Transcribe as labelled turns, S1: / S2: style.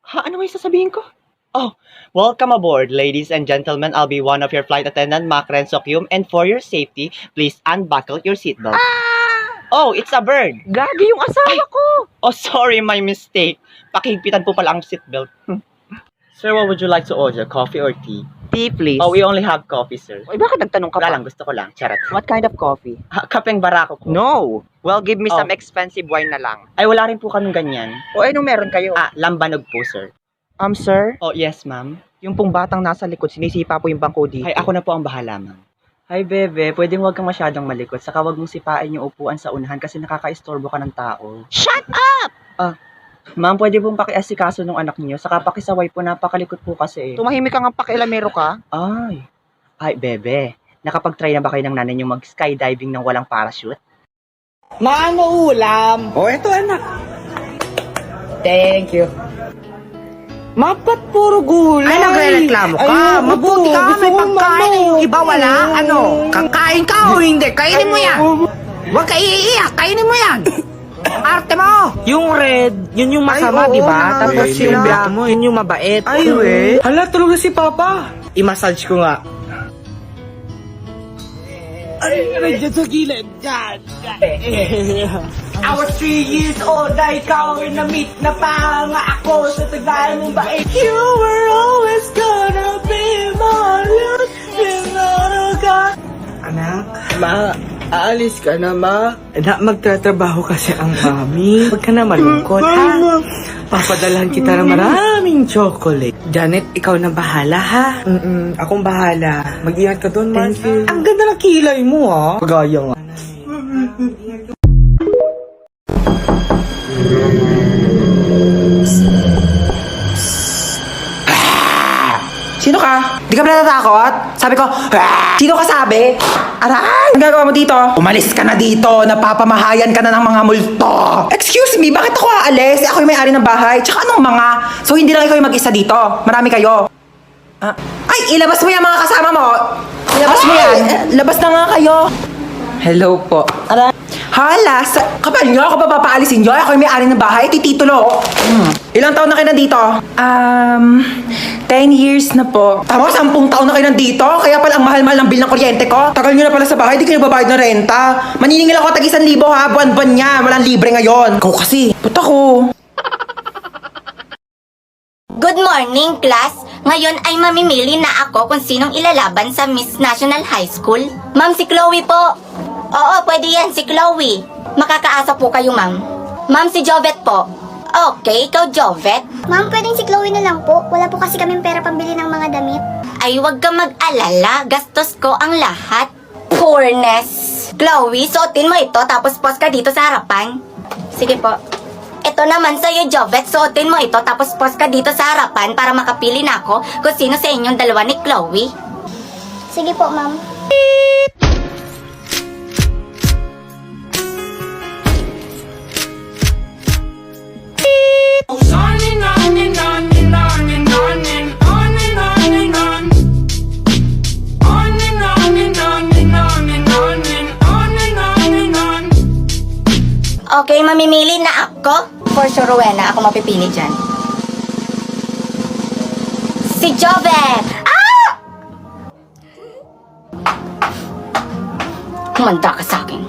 S1: Ha? Ano may sasabihin ko? Oh, welcome aboard, ladies and gentlemen. I'll be one of your flight attendant, Mac Rensokyum, and for your safety, please unbuckle your seatbelt. Oh, it's a bird.
S2: Gagi yung asawa ko!
S1: Oh, sorry, my mistake. Pakihigpitan po pala ang seatbelt. Sir, what would you like to order? Coffee or tea?
S2: Tea, please.
S1: Oh, we only have coffee, sir.
S2: Uy, bakit nagtanong ka
S1: Wala
S2: pa?
S1: lang, gusto ko lang. Charot.
S2: What kind of coffee?
S1: Kapeng barako po.
S2: No! Well, give me
S1: Oh.
S2: some expensive wine na lang.
S1: Ay, wala rin po kaming ganyan.
S2: O anong meron kayo?
S1: Lambanog po, sir.
S2: Sir?
S1: Oh, yes, ma'am.
S2: Yung pong batang nasa likod, sinisipa po yung bangko dito.
S1: Ay, ako na po ang bahala, ma'am. Hi, bebe. Pwedeng huwag kang masyadong malikot. Saka huwag mong sipain yung upuan sa unahan kasi nakaka-istorbo ka ng tao.
S2: Shut up!
S1: Ma'am, pwede pong pakiasikaso ng anak niyo. Saka pakisaway po, napakalikot po kasi.
S2: Tumahimik ka nga pakialamero ka.
S1: Ay, bebe. Nakapag-try na ba kayo ng nanay niyo mag-skydiving ng walang parachute?
S3: Maano ulam?
S2: O, eto anak.
S3: Thank you. Mapat puro gulay.
S2: Ay, nagre-reklamo ka.
S3: Ayoko
S2: Mabuti
S3: po.
S2: ka,
S3: Gusto
S2: may
S3: ko
S2: pagkain.
S3: ano.
S2: Yung iba wala. Ano? Kakain ka o hindi? Kainin mo yan. Huwag ka iiyak. Kainin mo yan. Ang arte mo.
S3: Yung red, yun yung masama,
S2: Ay, oo,
S3: di ba? Tapos
S2: nakakasila.
S3: yung black mo, yun yung mabait.
S2: Ay, we.
S3: Hala, talaga si Papa. I-massage ko nga. Ay, nandiyan sa gilid. Diyan. I was 3 years old na ikaw ay na-meet na pa nga ako sa tagal mong bait. You were always gonna be my love. Anak, ma, aalis ka na, ma. Na, magtatrabaho kasi ang mami. Huwag ka na malungkot, ha? Papadalhan kita ng maraming chocolate. Janet, ikaw na bahala, ha? Akong bahala. Mag-ingat ka doon, Thank you. Ang ganda ng kilay mo, ha? Kagaya nga.
S2: Sino ka? Di ka ba natatakot? Sabi ko, sino ka sabi? Aray! Ang gagawa mo dito? Umalis ka na dito! Napapamahayan ka na ng mga multo! Excuse me, bakit ako aalis? Ako yung may-ari ng bahay. Tsaka anong mga? So hindi lang ikaw yung mag-isa dito. Marami kayo. Ay, ilabas mo yan mga kasama mo! Ilabas mo yan! Labas na nga kayo! Hello po. Aray! Hala, kapal nyo, ako ba papaalisin nyo? Ako yung may-ari ng bahay, titulo. Ilang taon na kayo nandito? 10 years na po. Tama, 10 taon na kayo nandito? Kaya pala ang mahal-mahal ng bill ng kuryente ko? Tagal nyo na pala sa bahay, di kayo babayad ng renta. Maniningil ako tag 1,000 ha, buwan-buwan niya. Walang libre ngayon. Ikaw kasi. Puta ko.
S4: Good morning, class! Ngayon ay mamimili na ako kung sinong ilalaban sa Miss National High School. Ma'am, si Chloe po. Oo, pwede yan, si Chloe. Makakaasa po kayo, ma'am. Ma'am, si Jovet po. Okay, ikaw, Jovet.
S5: Ma'am, pwedeng si Chloe na lang po. Wala po kasi kaming pera pambili ng mga damit.
S4: Ay, wag ka mag-alala. Gastos ko ang lahat. Poorness. Chloe, suotin mo ito tapos post ka dito sa harapan. Sige po. Ito naman sa'yo, Jovet. Suotin mo ito tapos post ka dito sa harapan para makapili na ako kung sino sa inyong dalawa ni Chloe.
S5: Sige po, ma'am.
S4: Okay, mamimili na ako. For sure, Rowena, ako mapipili dyan. Si Jovet! Humanda ka sa akin.